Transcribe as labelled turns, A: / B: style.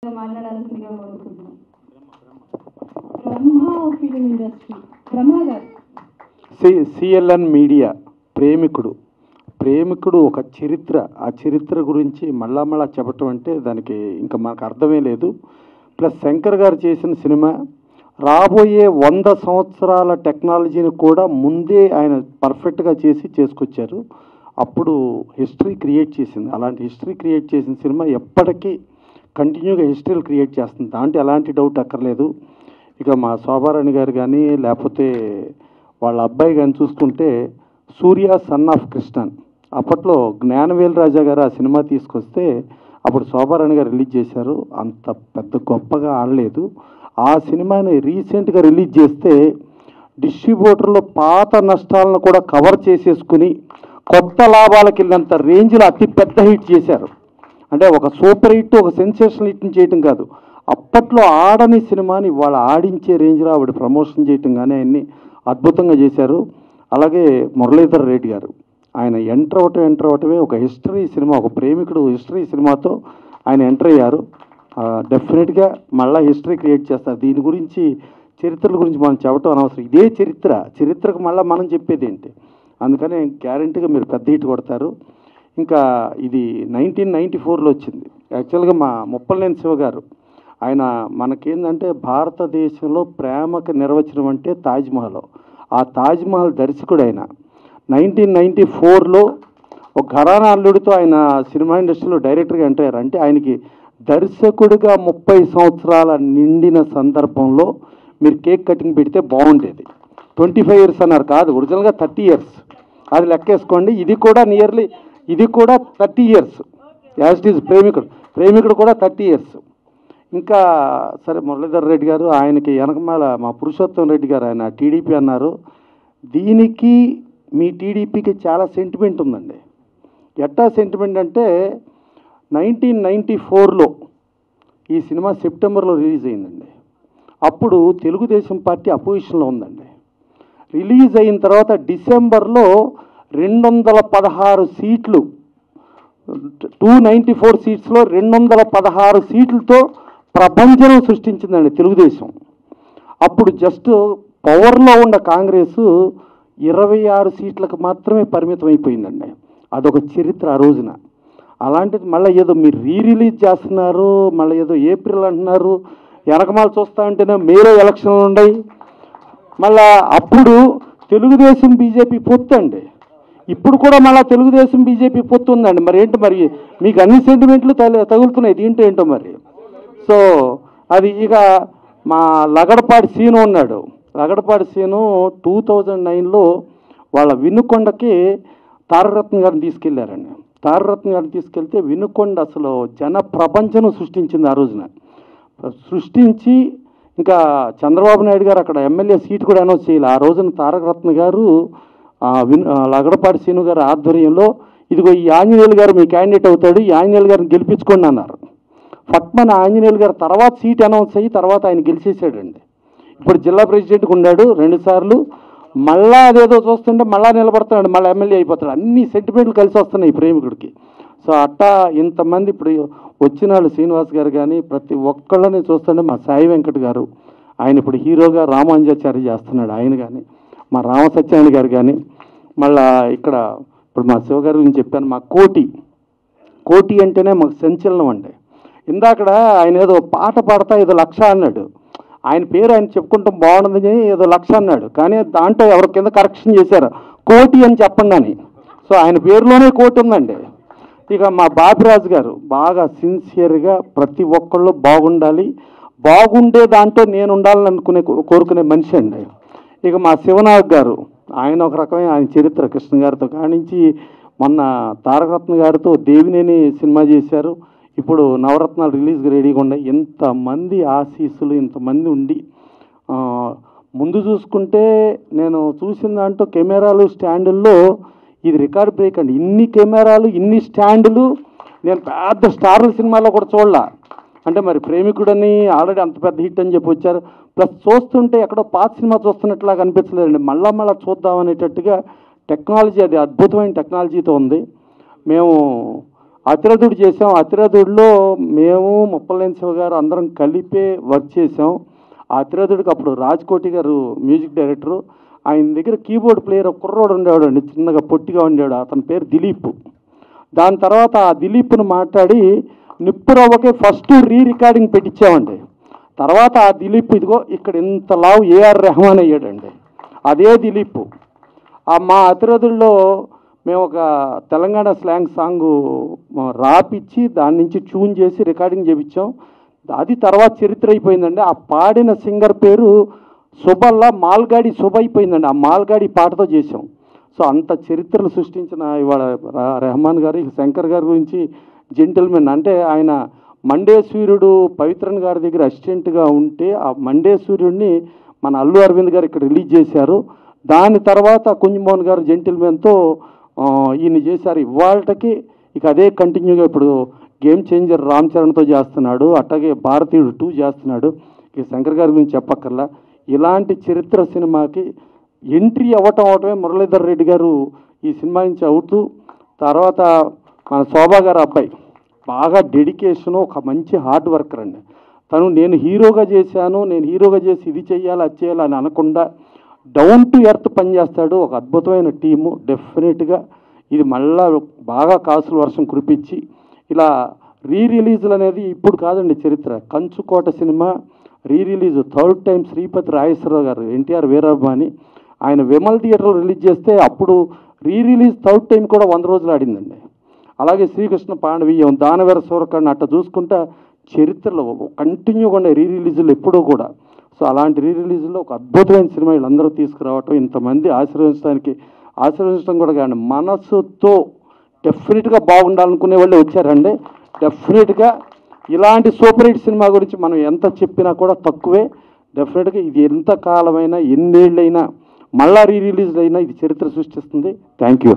A: మాట్లాడాల్సిందిగా కోరుకుంటున్నాం. బ్రహ్మ film industry బ్రహ్మ గారు.
B: సిఎల్ఎన్ మీడియా ప్రేమికుడు ఒక చరిత్ర. ఆ చరిత్ర గురించి మళ్ళా చెప్పటం అంటే దానికి ఇంకా మనకు అర్థమే లేదు. ప్లస్ శంకర్ గారు చేసిన సినిమా రాబోయే 100 సంవత్సరాల టెక్నాలజీని కూడా ముందే ఆయన పర్ఫెక్ట్గా చేసుకొచ్చారు. అప్పుడు హిస్టరీ క్రియేట్ చేసింది. అలాంటి హిస్టరీ క్రియేట్ చేసిన సినిమా ఎప్పటికీ కంటిన్యూగా హిస్టరీలు క్రియేట్ చేస్తుంది. దాంట్లో ఎలాంటి డౌట్ అక్కర్లేదు. ఇక మా శోభారాణి గారు కానీ లేకపోతే వాళ్ళ అబ్బాయి కానీ చూసుకుంటే సూర్య సన్ ఆఫ్ కృష్ణన్ అప్పట్లో జ్ఞానవేల్ రాజా గారు ఆ సినిమా తీసుకొస్తే అప్పుడు శోభారాణి గారు రిలీజ్ చేశారు. అంత పెద్ద గొప్పగా ఆడలేదు. ఆ సినిమాని రీసెంట్గా రిలీజ్ చేస్తే డిస్ట్రిబ్యూటర్లో పాత నష్టాలను కూడా కవర్ చేసేసుకుని కొత్త లాభాలకు వెళ్ళినంత రేంజ్లో అతి పెద్ద హిట్ చేశారు. అంటే ఒక సూపర్ హిట్, ఒక సెన్సేషనల్ హిట్ని చేయటం కాదు, అప్పట్లో ఆడని సినిమాని ఇవాళ ఆడించే రేంజ్లో ఆవిడ ప్రమోషన్ చేయటం కానీ ఆయన్ని అద్భుతంగా చేశారు. అలాగే మురళీధర్ రెడ్డి గారు ఆయన ఎంటర్ అవటమే ఒక హిస్టరీ సినిమా, ఒక ప్రేమికుడు హిస్టరీ సినిమాతో ఆయన ఎంటర్ అయ్యారు. డెఫినెట్గా మళ్ళీ హిస్టరీ క్రియేట్ చేస్తారు. దీని గురించి చరిత్రల గురించి మనం చెప్పడం అనవసరం. ఇదే చరిత్రకు మళ్ళీ మనం చెప్పేది ఏంటి? అందుకని గ్యారంటీగా మీరు పెద్ద హిట్ కొడతారు. ఇంకా ఇది 1994లో వచ్చింది. యాక్చువల్గా మా ముప్పలనేని శివ గారు ఆయన మనకేందంటే భారతదేశంలో ప్రేమకు నిర్వచనం అంటే తాజ్మహల్. ఆ తాజ్మహల్ దర్శకుడు ఆయన 1994లో ఒక ఘరానా అల్లుడితో ఆయన సినిమా ఇండస్ట్రీలో డైరెక్టర్గా ఎంటర్ అయ్యారు. అంటే ఆయనకి దర్శకుడిగా 30 సంవత్సరాల నిండిన సందర్భంలో మీరు కేక్ కటింగ్ పెడితే బాగుండేది. 25 years అన్నారు, కాదు ఒరిజినల్గా 30 years. అది లెక్కేసుకోండి. ఇది కూడా 30 years యాజ్ ఇట్ ఈజ్. ప్రేమికుడు కూడా 30 years. ఇంకా సరే మురళీధర్ రెడ్డి గారు ఆయనకి వెనకమాల మా పురుషోత్తం రెడ్డి గారు ఆయన టీడీపీ అన్నారు. దీనికి మీ టీడీపీకి చాలా సెంటిమెంట్ ఉందండి. ఎట్టా సెంటిమెంట్ అంటే 1994లో ఈ సినిమా సెప్టెంబర్లో రిలీజ్ అయిందండి. అప్పుడు తెలుగుదేశం పార్టీ అపోజిషన్లో ఉందండి. రిలీజ్ అయిన తర్వాత డిసెంబర్లో 216 సీట్లు, 294 సీట్స్లో 216 సీట్లతో ప్రపంచం సృష్టించిందండి తెలుగుదేశం. అప్పుడు జస్ట్ పవర్లో ఉన్న కాంగ్రెస్ 26 సీట్లకు మాత్రమే పరిమితం అయిపోయిందండి. అదొక చరిత్ర ఆ రోజున. అలాంటిది మళ్ళీ ఏదో మీరు రిలీజ్ చేస్తున్నారు, మళ్ళీ ఏదో ఏప్రిల్ అంటున్నారు. వెనకమాల చూస్తూ ఉంటేనే మేలో ఎలక్షన్లు ఉన్నాయి. మళ్ళా అప్పుడు తెలుగుదేశం బీజేపీ పొత్తు అండి. ఇప్పుడు కూడా మళ్ళీ తెలుగుదేశం బీజేపీ పొత్తు ఉందండి. మరి ఏంటో మరి మీకు అన్ని సెంటిమెంట్లు తగులుతున్నాయి దీంట్లో ఏంటో మరి. సో అది ఇక మా లగడపాటి సీను ఉన్నాడు. లగడపాటి సీను 2009లో వాళ్ళ వినుకొండకి తారకరత్న గారిని తీసుకెళ్లారండి. తారకరత్న గారిని తీసుకెళ్తే వినుకొండ అసలు జన ప్రపంచం సృష్టించింది ఆ రోజున. సృష్టించి ఇంకా చంద్రబాబు నాయుడు గారు అక్కడ ఎమ్మెల్యే సీట్ కూడా అనౌన్స్ చేయాలి. ఆ రోజున తారకరత్న గారు లగడపాటి సీను గారి ఆధ్వర్యంలో ఇదిగో ఈ ఆంజనేయులు గారు మీ క్యాండిడేట్ అవుతాడు, ఈ ఆంజనేయులు గారిని గెలిపించుకోండి అన్నారు. ఫట్మన్ ఆంజనేయులు గారు తర్వాత సీట్ అనౌన్స్ అయ్యి తర్వాత ఆయన గెలిచేసాడండి. ఇప్పుడు జిల్లా ప్రెసిడెంట్గా ఉన్నాడు 2 సార్లు. మళ్ళా అదేదో చూస్తుంటే మళ్ళా నిలబడతాడు, మళ్ళీ ఎమ్మెల్యే అయిపోతాడు. అన్ని సెంటిమెంట్లు కలిసి వస్తున్నాయి ఈ ప్రేమికుడికి. సో అట్టా ఇంతమంది ఇప్పుడు వచ్చిన వాళ్ళు శ్రీనివాస్ గారు కానీ ప్రతి ఒక్కళ్ళని చూస్తుంటే మా సాయి వెంకట్ గారు ఆయన ఇప్పుడు హీరోగా రామాంజాచారి చేస్తున్నాడు ఆయన కానీ, మా రామసత్యాన్ని గారు కానీ, మళ్ళా ఇక్కడ ఇప్పుడు మా శివ గారి గురించి చెప్పాను. మా కోటి అంటేనే మాకు సంచలనం అండి. ఇందాకడ ఆయన ఏదో పాట పాడతా ఏదో 1,00,000 అన్నాడు. ఆయన పేరు ఆయన చెప్పుకుంటాం బాగుండదని ఏదో 1,00,000 అన్నాడు. కానీ దాంట్లో ఎవరి కింద కరెక్షన్ చేశారు, కోటి అని చెప్పండి అని. సో ఆయన పేరులోనే కోటి ఉందండి. ఇక మా బాపిరాజు గారు బాగా సిన్సియర్గా ప్రతి ఒక్కళ్ళు బాగుండాలి, బాగుండే దాంట్లో నేను ఉండాలని కోరుకునే మనిషి అండి. ఇక మా శివనాగ్ గారు ఆయన ఒక రకమైన ఆయన చరిత్ర కృష్ణ గారితో కానించి మొన్న తారకరత్న గారితో దేవినేని సినిమా చేశారు. ఇప్పుడు నవరత్నాలు రిలీజ్కి రెడీగా ఉన్నాయి. ఇంతమంది ఆశీస్సులు ఇంతమంది ఉండి ముందు చూసుకుంటే నేను చూసిన దాంట్లో కెమెరాలు స్టాండుల్లో ఇది రికార్డ్ బ్రేక్ అండి. ఇన్ని కెమెరాలు ఇన్ని స్టాండులు నేను పెద్ద స్టార్ల సినిమాలో కూడా చూడలా. అంటే మరి ప్రేమికుడని ఆల్రెడీ అంత పెద్ద హిట్ అని చెప్పి వచ్చారు. ప్లస్ చూస్తుంటే ఎక్కడో పాత సినిమా చూస్తున్నట్లా కనిపించలేదండి. మళ్ళా చూద్దాం అనేటట్టుగా టెక్నాలజీ అది అద్భుతమైన టెక్నాలజీతో ఉంది. మేము అతిరథుడు చేసాం. అతిరథుడిలో మేము ముప్పలేని శివ గారు అందరం కలిపే వర్క్ చేసాం. ఆ అతిరథుడికి అప్పుడు రాజ్కోటి గారు మ్యూజిక్ డైరెక్టరు. ఆయన దగ్గర కీబోర్డ్ ప్లేయర్ ఒక కుర్రోడు ఉండేవాడండి, చిన్నగా పొట్టిగా ఉండేవాడు. అతని పేరు దిలీప్. దాని తర్వాత ఆ దిలీప్ను మాట్లాడి నిప్పురవ్వకే ఫస్ట్ రికార్డింగ్ పెట్టించామండి. తర్వాత ఆ దిలీప్ ఇదిగో ఇక్కడ ఇంత లావు ఏఆర్ రెహమాన్ అయ్యాడండి. అదే దిలీప్. మా అతిరథుల్లో మేము ఒక తెలంగాణ స్లాంగ్ సాంగ్ రాపిచ్చి దాని నుంచి ట్యూన్ చేసి రికార్డింగ్ చేయించాం. అది తర్వాత చరిత్ర అయిపోయిందండి. ఆ పాడిన సింగర్ పేరు సుబల్లా మాల్గాడి శుభ అయిపోయిందండి. ఆ మాల్గాడి పాటతో చేసాం. సో అంత చరిత్రలు సృష్టించిన ఇవాళ రెహమాన్ గారు. శంకర్ గారి గురించి జెంటిల్మెన్ అంటే ఆయన మండే సూర్యుడు పవిత్రన్ గారి దగ్గర అసిస్టెంట్గా ఉంటే ఆ మండే సూర్యుడిని మన అల్లు అరవింద్ గారు ఇక్కడ రిలీజ్ చేశారు. దాని తర్వాత కుంజమోహన్ గారు జెంటిల్మెన్తో ఈయన చేశారు. ఇవాళకి ఇక అదే కంటిన్యూగా ఇప్పుడు గేమ్ చేంజర్ రామ్ చరణ్తో చేస్తున్నాడు. అట్లాగే భారతీయుడు 2 చేస్తున్నాడు. ఇక శంకర్ గారి గురించి చెప్పక్కర్లా. ఇలాంటి చరిత్ర సినిమాకి ఎంట్రీ అవటమే మురళీధర్ రెడ్డి గారు ఈ సినిమా నుంచి అవుతూ, తర్వాత మన శోభా గారు అబ్బాయి బాగా డెడికేషను, ఒక మంచి హార్డ్ వర్కర్ అండి. తను నేను హీరోగా చేసి ఇది చేయాలి అది చేయాలి అని అనకుండా డౌన్ టు ఎర్త్ పనిచేస్తాడు. ఒక అద్భుతమైన టీము. డెఫినెట్గా ఇది మళ్ళా బాగా కాసుల వర్షం కురిపించి ఇలా రిలీజులు అనేది ఇప్పుడు కాదండి చరిత్ర. Kanchukota cinema release 3rd time Sripathi Rajeswararao గారు ఎన్టీఆర్ వీరాభిమాని ఆయన విమల్ థియేటర్లో రిలీజ్ చేస్తే అప్పుడు రిలీజ్ 3rd టైం కూడా 100 రోజులు ఆడిందండి. అలాగే శ్రీకృష్ణ పాండవీయం, దానవీర సూరకర్ణ అట్లా చూసుకుంటా చరిత్రలో కంటిన్యూగా ఉండే రిలీజులు ఎప్పుడూ కూడా. సో అలాంటి రిలీజుల్లో ఒక అద్భుతమైన సినిమా వీళ్ళందరూ తీసుకురావటం, ఇంతమంది ఆశీర్వదించడం కూడా కానీ మనసుతో డెఫినెట్గా బాగుండాలనుకునే వాళ్ళే వచ్చారండి. డెఫినెట్గా ఇలాంటి సూపర్ హిట్ సినిమా గురించి మనం ఎంత చెప్పినా కూడా తక్కువే. డెఫినెట్గా ఇది ఎంత కాలమైనా ఎన్నేళ్ళైనా మళ్ళా రిలీజ్ అయినా ఇది చరిత్ర సృష్టిస్తుంది. Thank you.